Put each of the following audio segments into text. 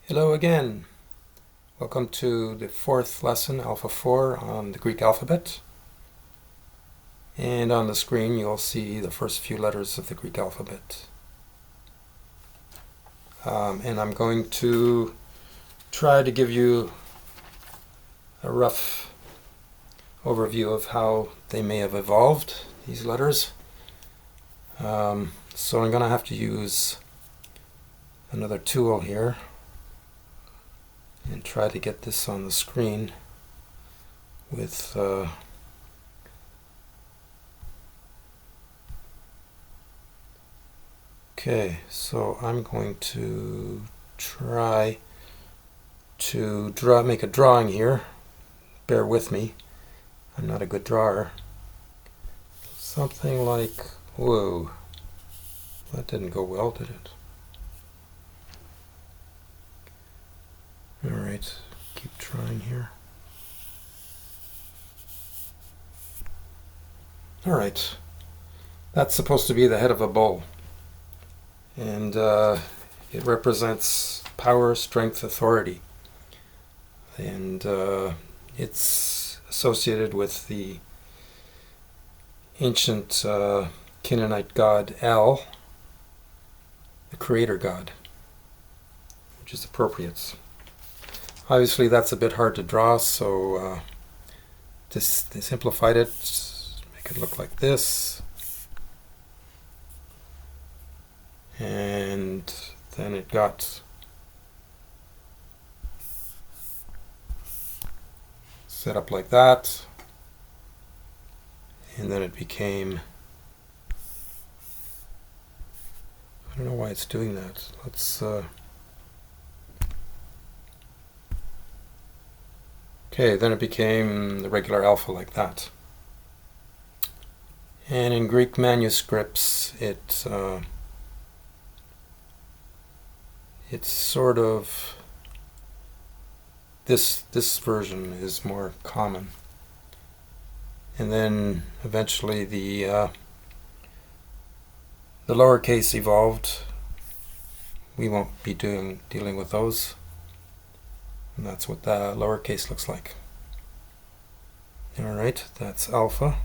Hello again. Welcome to the fourth lesson, Alpha 4, on the Greek alphabet. And on the screen you'll see the first few letters of the Greek alphabet. And I'm going to try to give you a rough overview of how they may have evolved, these letters. So I'm going to have to use another tool here and try to get this on the screen with okay, so I'm going to try to make a drawing here. Bear with me, I'm not a good drawer. Something like, whoa, that didn't go well, did it? Alright, keep trying here. Alright, that's supposed to be the head of a bull. And it represents power, strength, authority. And it's associated with the ancient Canaanite god El, the creator god, which is appropriate. Obviously that's a bit hard to draw, so just simplified it, make it look like this. And then it got set up like that. And then it became, I don't know why it's doing that. Let's okay, then it became the regular alpha like that. And in Greek manuscripts, it's sort of, this version is more common. And then eventually the lowercase evolved. We won't be dealing with those. And that's what the lowercase looks like. Alright, that's alpha.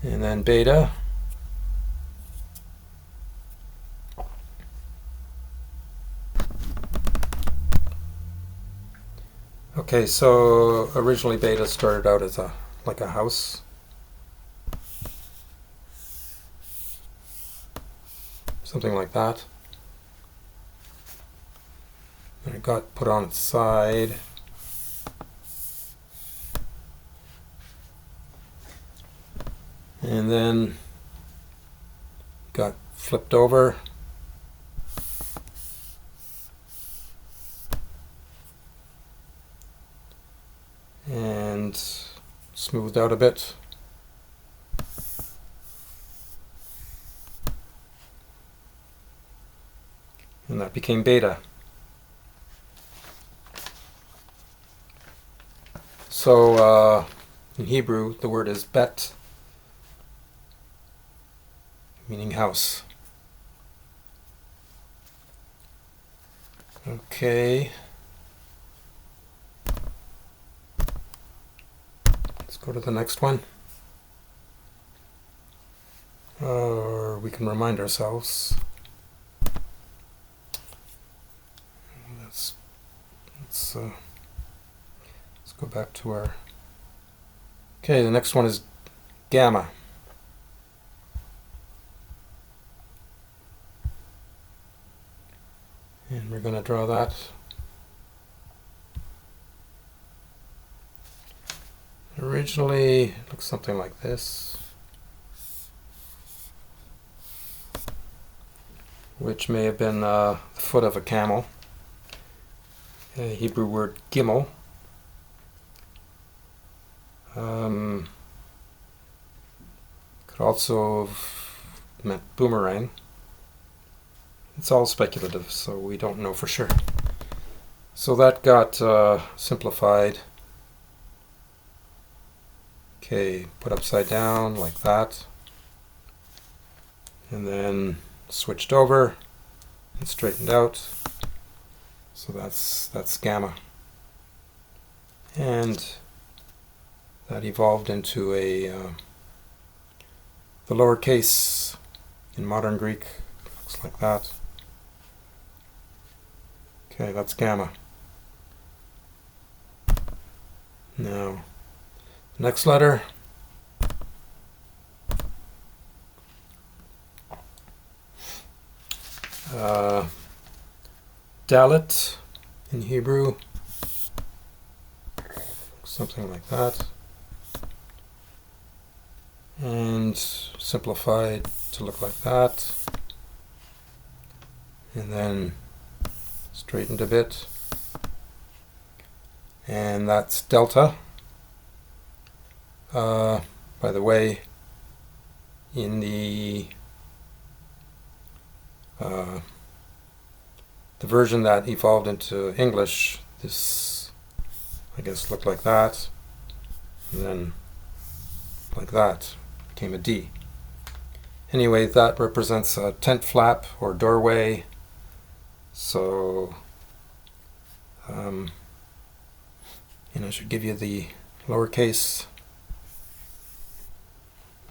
And then beta. Okay, so originally beta started out as like a house. Something like that. And it got put on its side. And then got flipped over. And smoothed out a bit. And that became beta. So in Hebrew the word is bet, meaning house. Okay. Let's go to the next one. Or we can remind ourselves. Let's go back to our... Okay, the next one is gamma. And we're going to draw that. Originally, it looks something like this, which may have been the foot of a camel. A Hebrew word gimel. Could also have meant boomerang. It's all speculative, so we don't know for sure. So that got simplified. Okay, put upside down like that. And then switched over and straightened out. So that's gamma. And that evolved into the lowercase in modern Greek. Looks like that. Okay, that's gamma. Now, next letter. Dalet in Hebrew. Something like that. And simplified to look like that. And then straightened a bit. And that's delta. By the way, in the version that evolved into English, this, I guess, looked like that, and then like that, became a D. Anyway, that represents a tent flap or doorway, so and I should give you the lowercase.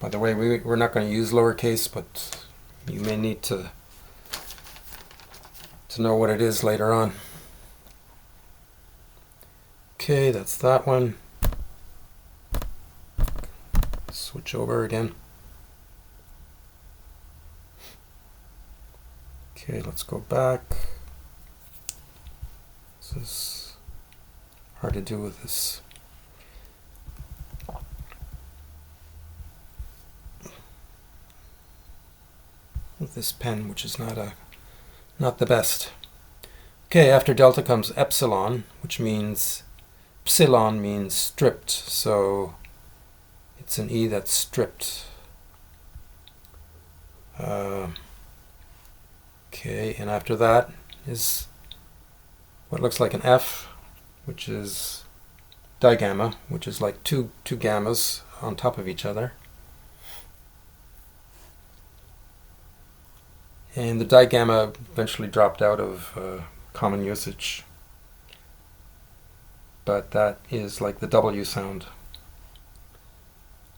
By the way, we're not going to use lowercase, but you may need to know what it is later on. Okay, that's that one. Switch over again. Okay, let's go back. This is hard to do with this. With this pen, which is not the best. Okay, after delta comes epsilon, which means psilon means stripped, so it's an E that's stripped. Okay, and after that is what looks like an F, which is digamma, which is like two gammas on top of each other. And the digamma eventually dropped out of common usage. But that is like the W sound.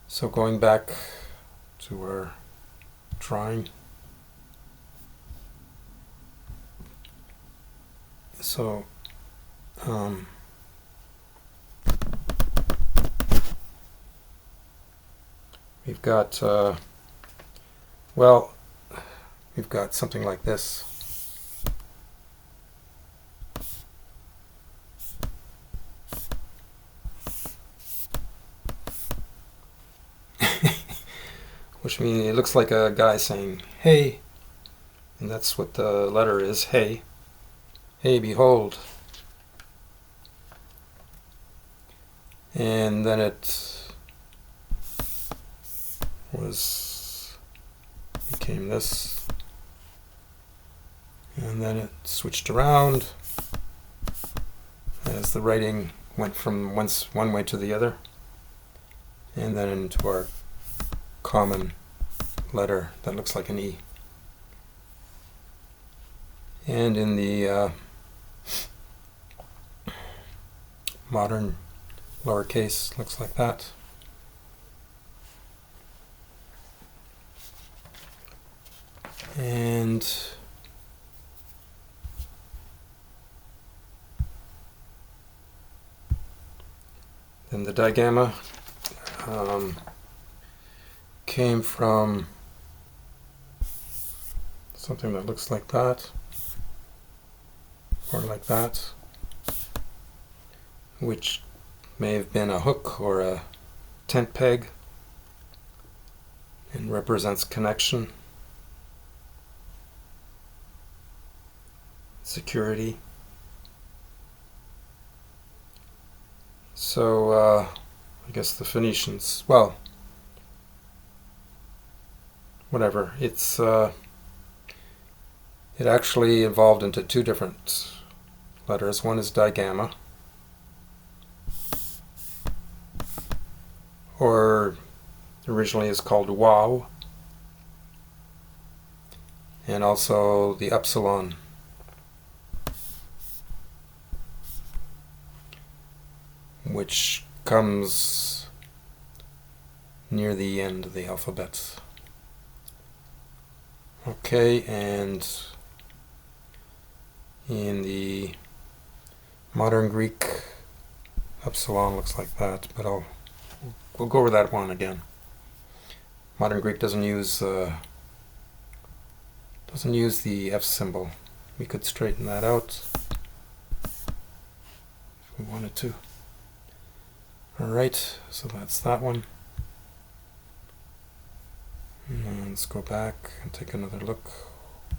So going back to our drawing. So we've got we've got something like this. Which means it looks like a guy saying, hey, and that's what the letter is, hey. Hey, behold. And then it became this. And then it switched around as the writing went from one way to the other. And then into our common letter that looks like an E. And in the modern lowercase, looks like that. And then the digamma came from something that looks like that, or like that, which may have been a hook or a tent peg, and represents connection, security. So I guess the Phoenicians, well, whatever, it actually evolved into two different letters. One is digamma, or originally is called Wow, and also the upsilon. Which comes near the end of the alphabet. Okay, and in the modern Greek, upsilon looks like that, but we'll go over that one again. Modern Greek doesn't use the F symbol. We could straighten that out if we wanted to. Alright, so that's that one. And let's go back and take another look.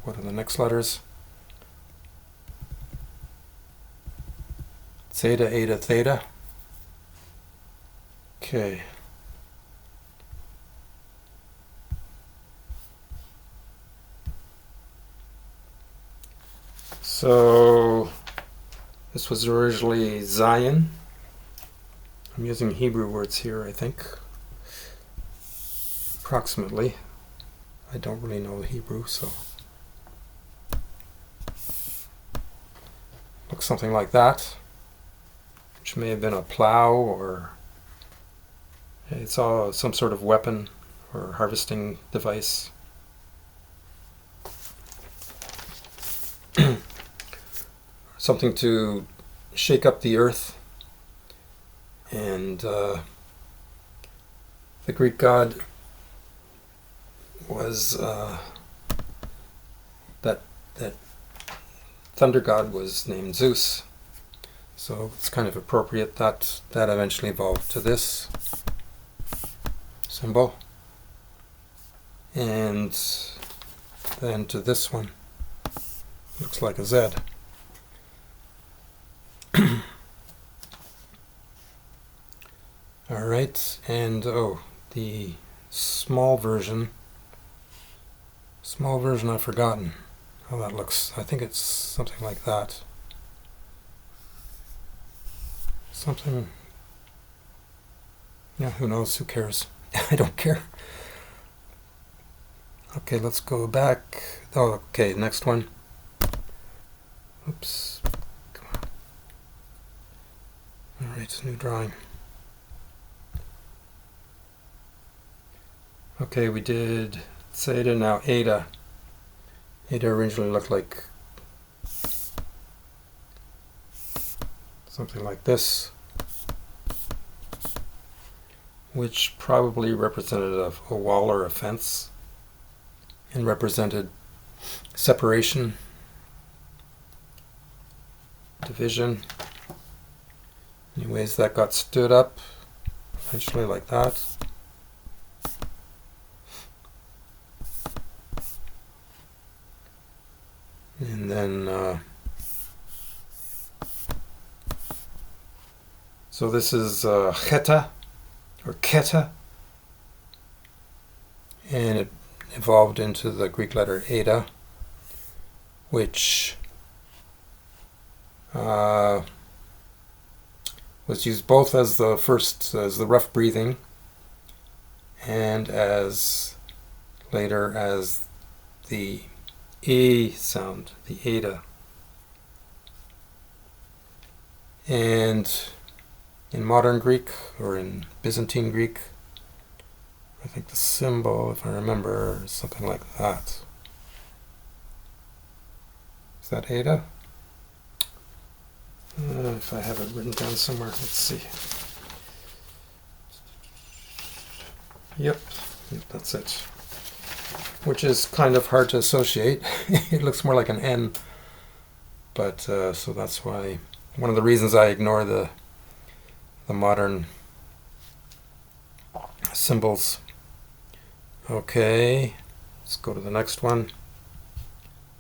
What are the next letters? Zeta, eta, theta. Okay. So this was originally Zion. I'm using Hebrew words here, I think. Approximately. I don't really know Hebrew, so looks something like that, which may have been a plow, or it's all some sort of weapon or harvesting device. Something to shake up the earth. And the Greek god was that thunder god was named Zeus. So it's kind of appropriate that eventually evolved to this symbol, and then to this one. Looks like a Z. Alright, and the small version I've forgotten how that looks. I think it's something like that. Something, yeah, who knows, who cares? I don't care. Okay, let's go back. Oh, okay, next one. Oops. Come on. Alright, new drawing. Okay, we did Zeta, now Eta. Eta originally looked like something like this, which probably represented a wall or a fence, and represented separation, division. Anyways, that got stood up eventually like that. And then, so this is Cheta, or Keta, and it evolved into the Greek letter Eta, which was used both as the rough breathing, and as later as the A sound, the Eta. And in modern Greek, or in Byzantine Greek, I think the symbol, if I remember, is something like that. Is that Eta? If I have it written down somewhere, let's see. Yep, that's it. Which is kind of hard to associate. It looks more like an N. But, so that's why, one of the reasons I ignore the modern symbols. Okay, let's go to the next one.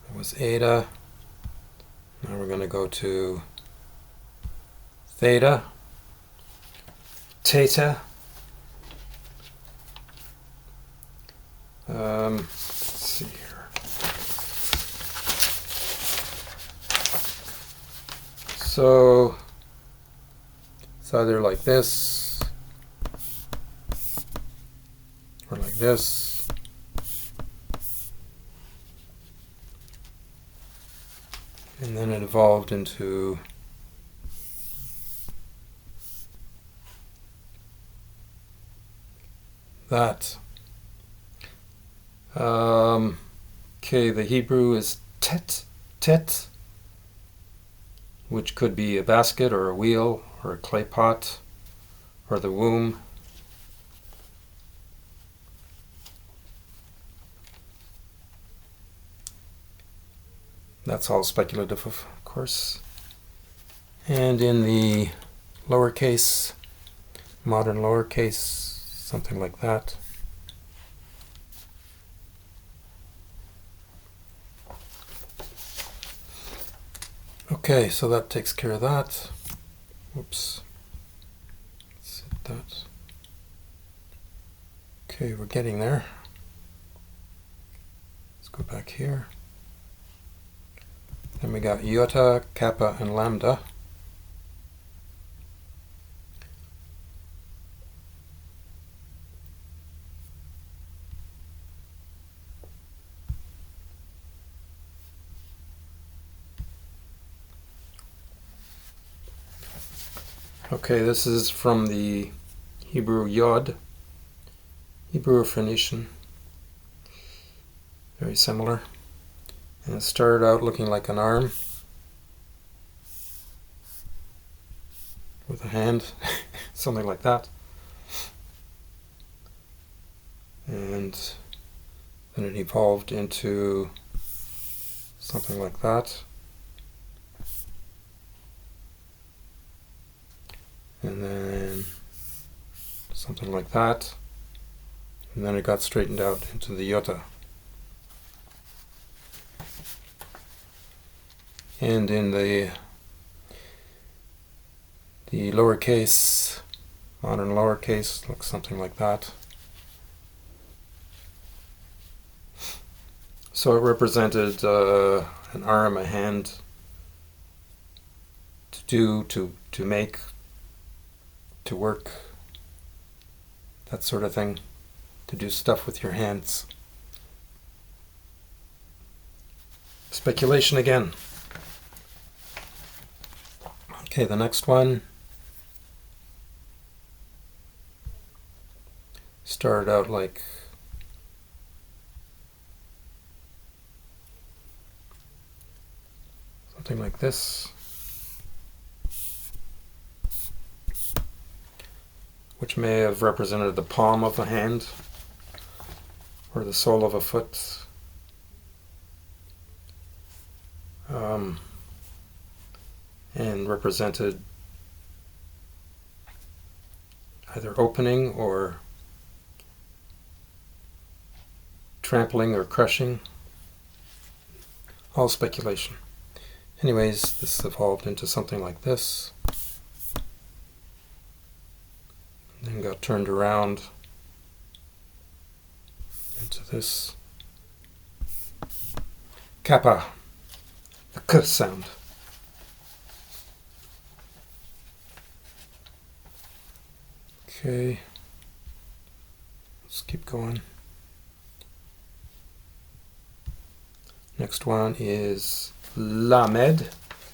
That was Eta. Now we're going to go to Theta, Theta. Let's see here. So it's either like this, or like this. And then it evolved into that. Okay, the Hebrew is tet, which could be a basket or a wheel or a clay pot or the womb. That's all speculative, of course. And in the lowercase, modern lowercase, something like that. Okay, so that takes care of that. Whoops. Let's hit that. Okay, we're getting there. Let's go back here. Then we got iota, kappa, and lambda. Okay, this is from the Hebrew Yod, Hebrew or Phoenician, very similar. And it started out looking like an arm with a hand, something like that. And then it evolved into something like that. And then something like that. And then it got straightened out into the iota. And in the lowercase, modern lowercase, looks something like that. So it represented an arm, a hand, to do, to make, to work, that sort of thing, to do stuff with your hands. Speculation again. Okay, the next one started out like something like this, which may have represented the palm of a hand or the sole of a foot. And represented either opening or trampling or crushing. All speculation. Anyways, this evolved into something like this. Then got turned around into this. Kappa, the k sound. Okay, let's keep going. Next one is lamed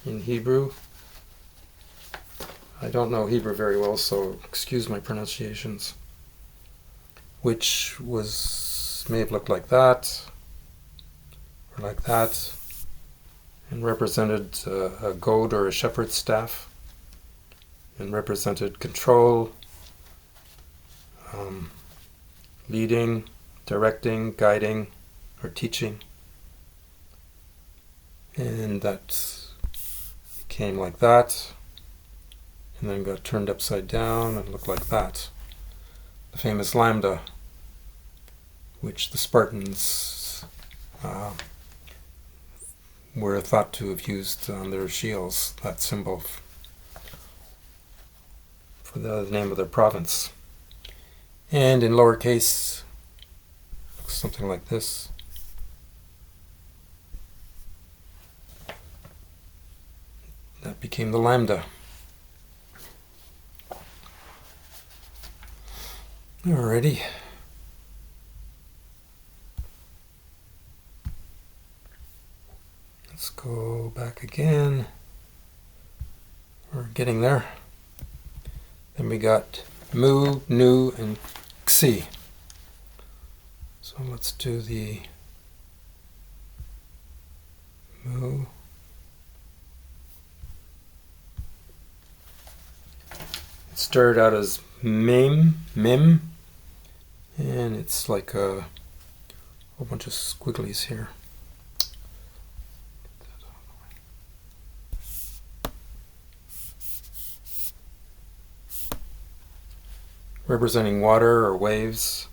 in Hebrew. I don't know Hebrew very well, so excuse my pronunciations. Which may have looked like that, or like that, and represented a goad or a shepherd's staff, and represented control, leading, directing, guiding, or teaching. And that came like that, and then got turned upside down and looked like that. The famous lambda, which the Spartans were thought to have used on their shields, that symbol for the name of their province. And in lowercase, looks something like this. That became the lambda. Alrighty. go back again. We're getting there. Then we got mu, nu, and xi. So let's do the mu. It started out as mim, and it's like a whole bunch of squigglies here. Representing water or waves.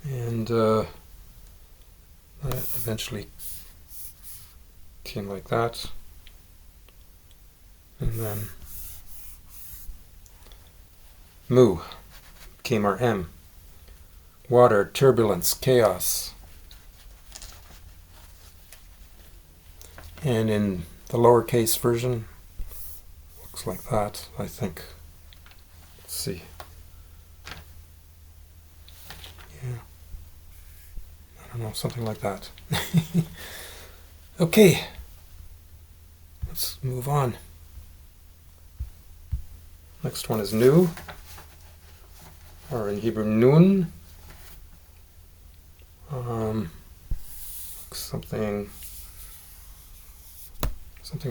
And that eventually came like that. And then mu came our M. Water, turbulence, chaos. And in the lowercase version, looks like that, I think. Let's see. Yeah. I don't know, something like that. Okay. Let's move on. Next one is nu, or in Hebrew nun. Something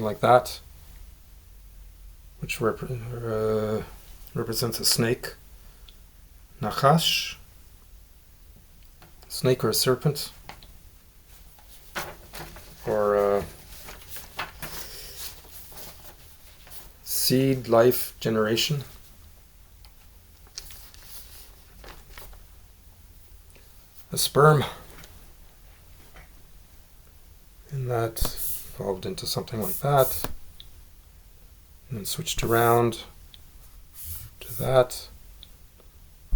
like that, which represents a snake. Nachash, snake or a serpent, or seed, life, generation. A sperm, and that evolved into something like that, and then switched around to that,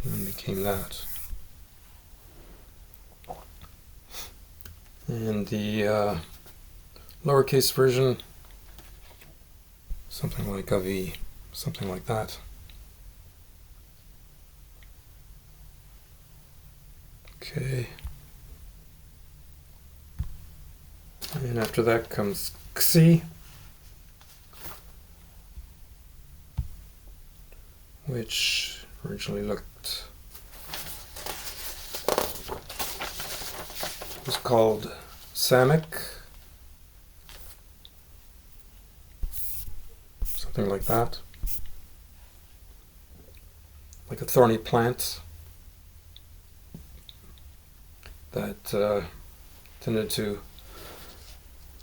and then became that. And the lowercase version, something like a V, something like that. Okay. And after that comes xi, which originally was called Samic, something like that, like a thorny plant that tended to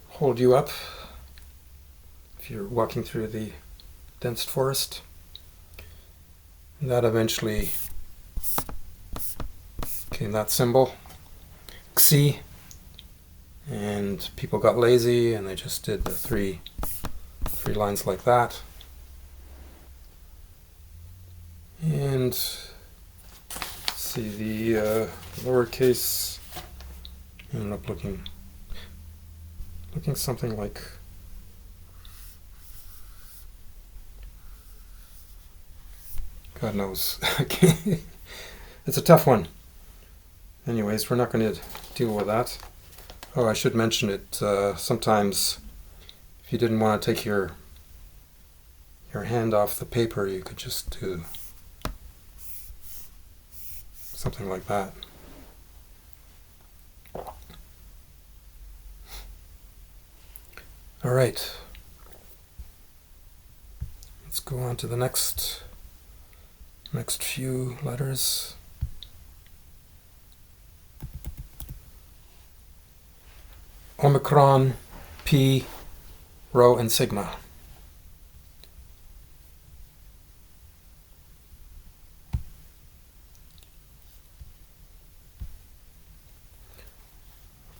hold you up if you're walking through the dense forest. And that eventually became that symbol, xi, and people got lazy and they just did the three lines like that. And see, the lowercase ended up looking something like God knows. It's a tough one. Anyways, we're not going to deal with that. Oh, I should mention it. Sometimes, if you didn't want to take your hand off the paper, you could just do something like that. All right. Let's go on to the next few letters. Omicron, Pi, Rho, and Sigma.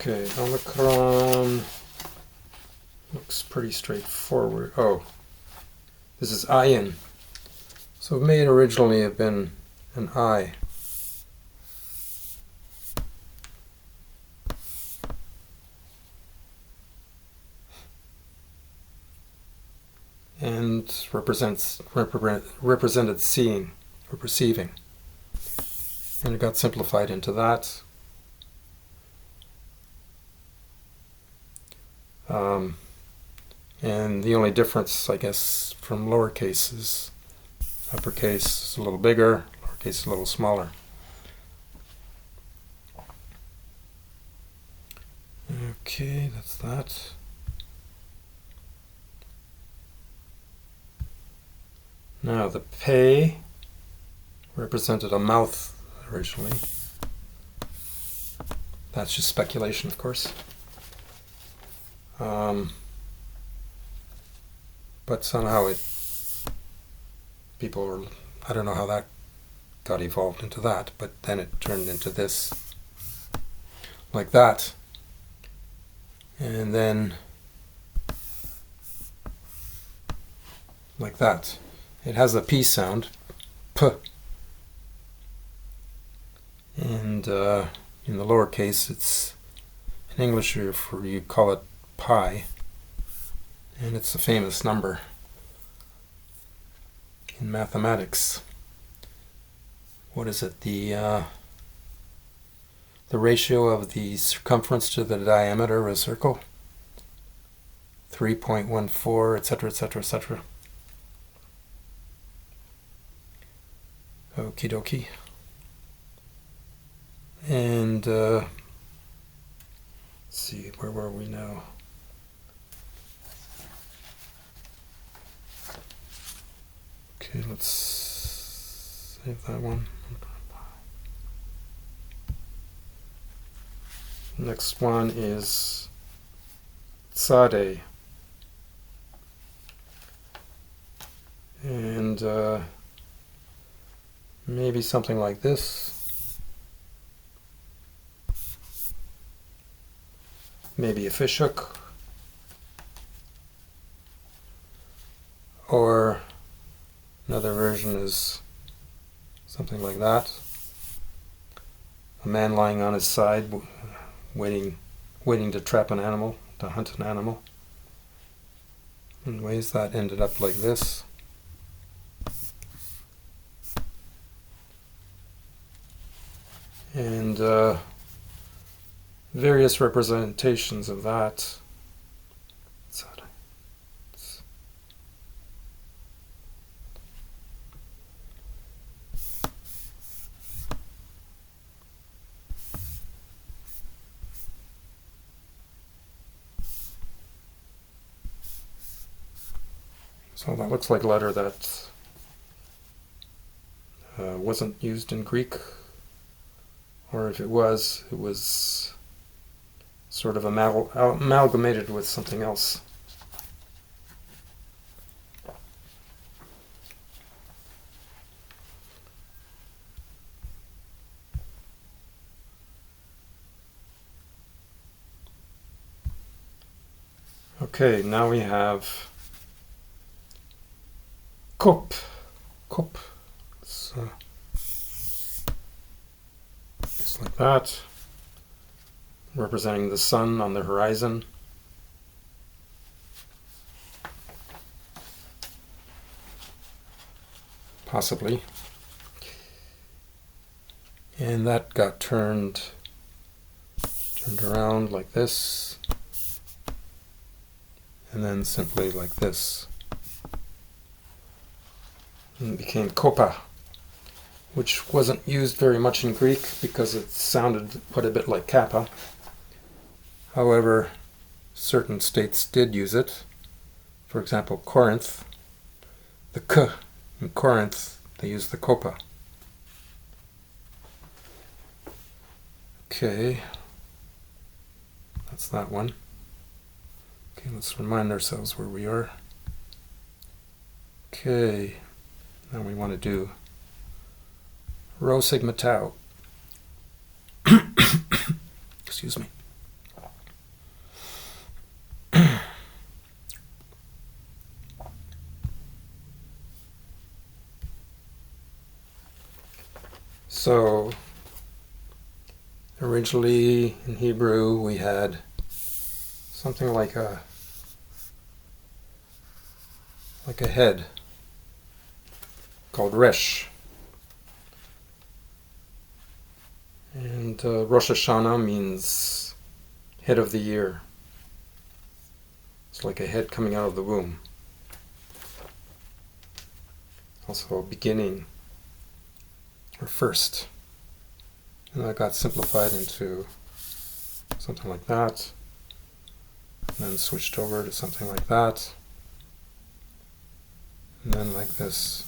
Okay, Omicron looks pretty straightforward. Oh, this is Ayin. So it may originally have been an I. And represented seeing or perceiving. And it got simplified into that. Um, and the only difference, I guess, from lowercase is uppercase is a little bigger, lowercase is a little smaller. Okay, that's that. Now the pei represented a mouth originally. That's just speculation, of course. But somehow people were, I don't know how that got evolved into that, but then it turned into this, like that. And then like that. It has a P sound, P. And in the lowercase, it's in English you call it pi, and it's a famous number in mathematics. What is it? The ratio of the circumference to the diameter of a circle, 3.14, etc., etc., etc. Okie dokie. And let's see, where were we now? Okay, let's save that one. Next one is Tsade. And maybe something like this. Maybe a fishhook. Or another version is something like that. A man lying on his side, waiting to trap an animal, to hunt an animal. Anyways, that ended up like this. And various representations of that. So that looks like a letter that wasn't used in Greek, or if it was sort of amalgamated with something else. Okay, now we have Kop. Kop. So, just like that, representing the sun on the horizon. Possibly. And that got turned around like this, and then simply like this. And it became Kopa, which wasn't used very much in Greek because it sounded quite a bit like Kappa. However, certain states did use it. For example, Corinth, the K in Corinth, they used the Kopa. Okay, that's that one. Okay, let's remind ourselves where we are. Okay, now we want to do Rho Sigma Tau. Excuse me. So, originally in Hebrew we had something like a head called Resh. And Rosh Hashanah means head of the year. It's like a head coming out of the womb. Also beginning, or first. And that got simplified into something like that. And then switched over to something like that. And then like this.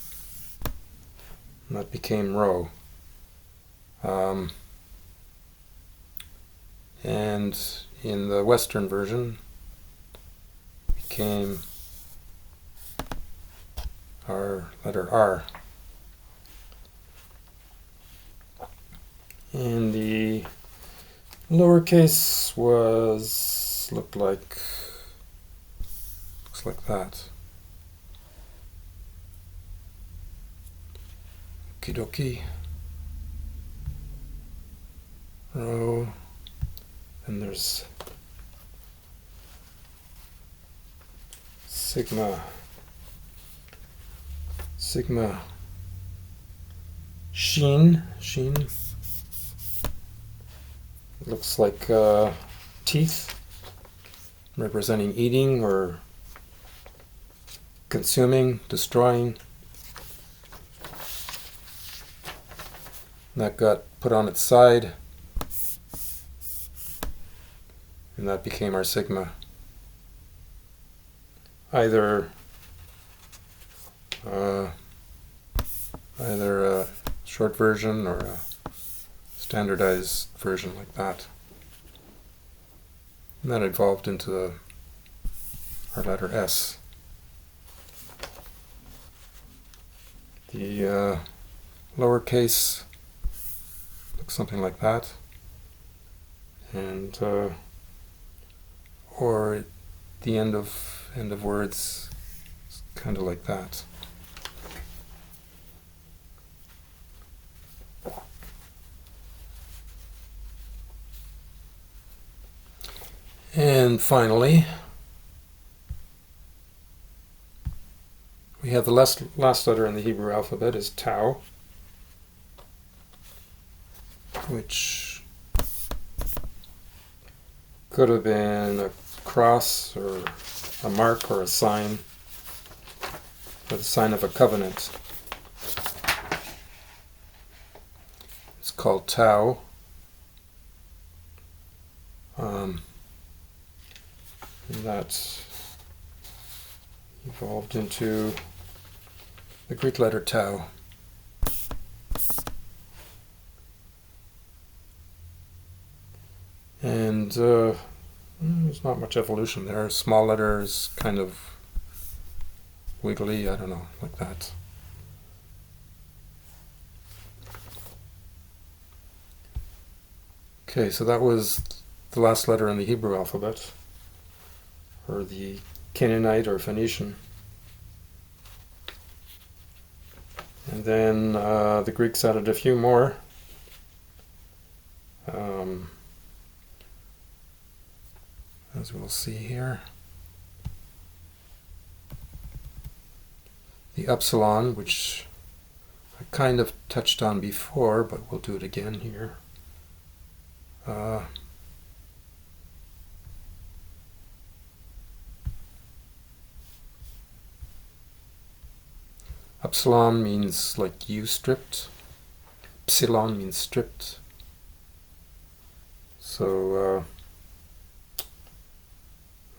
And that became rho. And in the Western version, became our letter R. And the lowercase looks like that. Okie dokie. Rho. And there's sigma. Sheen. Looks like teeth, representing eating or consuming, destroying. That got put on its side, and that became our sigma. Either a short version or a standardized version like that. And that evolved into our letter S. The lowercase looks something like that, and or the end of words is kind of like that. And finally, we have the last letter in the Hebrew alphabet is tau, which could have been a cross or a mark or a sign, or the sign of a covenant. It's called tau. And that evolved into the Greek letter tau. And there's not much evolution there. Small letters kind of wiggly, I don't know, like that. Okay, so that was the last letter in the Hebrew alphabet, or the Canaanite or Phoenician. And then the Greeks added a few more. As we'll see here. The upsilon, which I kind of touched on before, but we'll do it again here. Upsilon means like U stripped. Psilon means stripped. So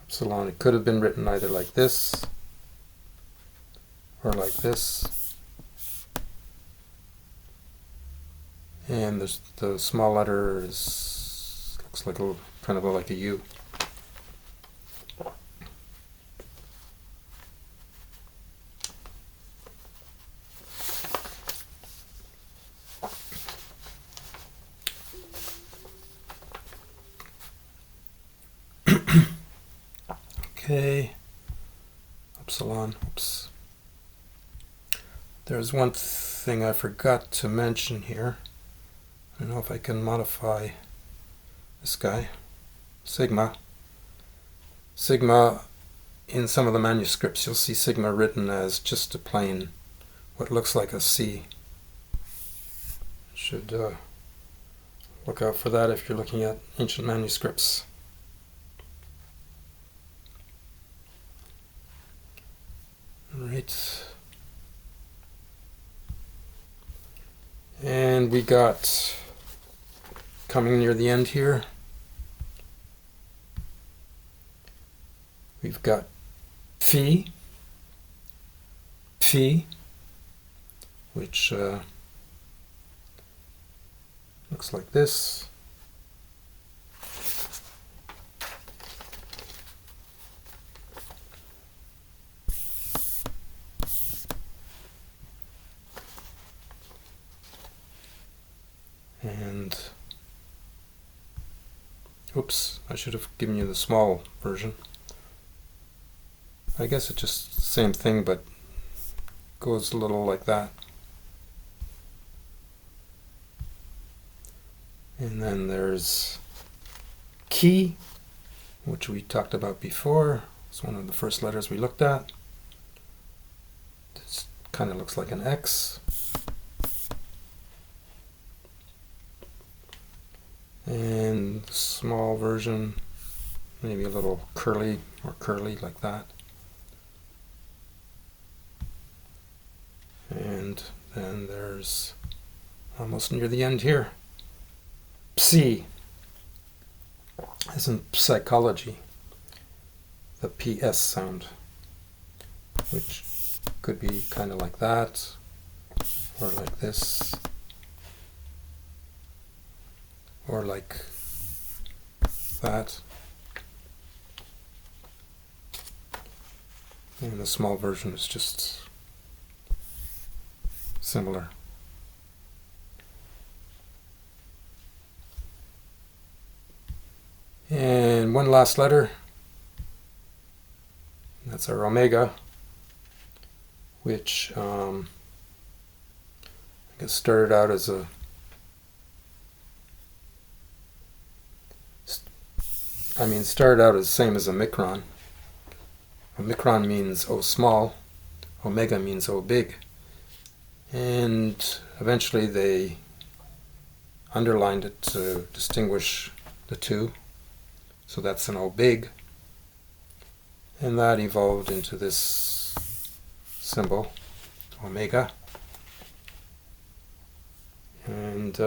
epsilon, it could have been written either like this or like this. And the small letter looks like kind of like a U. Okay, epsilon, oops. There's one thing I forgot to mention here. I don't know if I can modify this guy. Sigma. Sigma, in some of the manuscripts, you'll see sigma written as just a plain, what looks like a C. Should look out for that if you're looking at ancient manuscripts. right. And we got, coming near the end here, we've got phi, which looks like this. And oops, I should have given you the small version. I guess it's just the same thing, but goes a little like that. And then there's chi, which we talked about before. It's one of the first letters we looked at. It kind of looks like an X. And the small version, maybe a little curly or curly like that. And then there's, almost near the end here, psi, as in psychology, the PS sound, which could be kind of like that, or like this, or like that. And the small version is just similar. And one last letter, that's our omega, which I guess started out as a started out as same as a micron. A micron means O small, omega means O big. And eventually they underlined it to distinguish the two. So that's an O big. And that evolved into this symbol, omega. And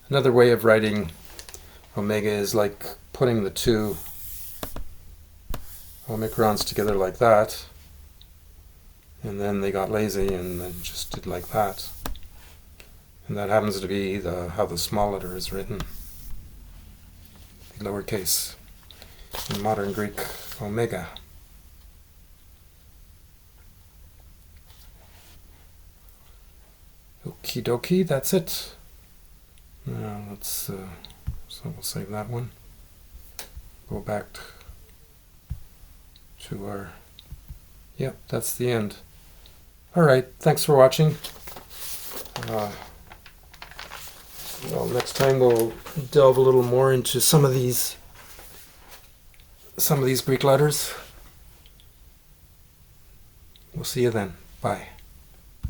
another way of writing omega is like putting the two omicrons together like that, and then they got lazy and then just did like that. And that happens to be how the small letter is written, lowercase, in modern Greek, omega. Okie dokie, that's it. Now let's, so we'll save that one. Go back to our, yep, that's the end. Alright, thanks for watching. Well, next time we'll delve a little more into some of these Greek letters. We'll see you then. Bye.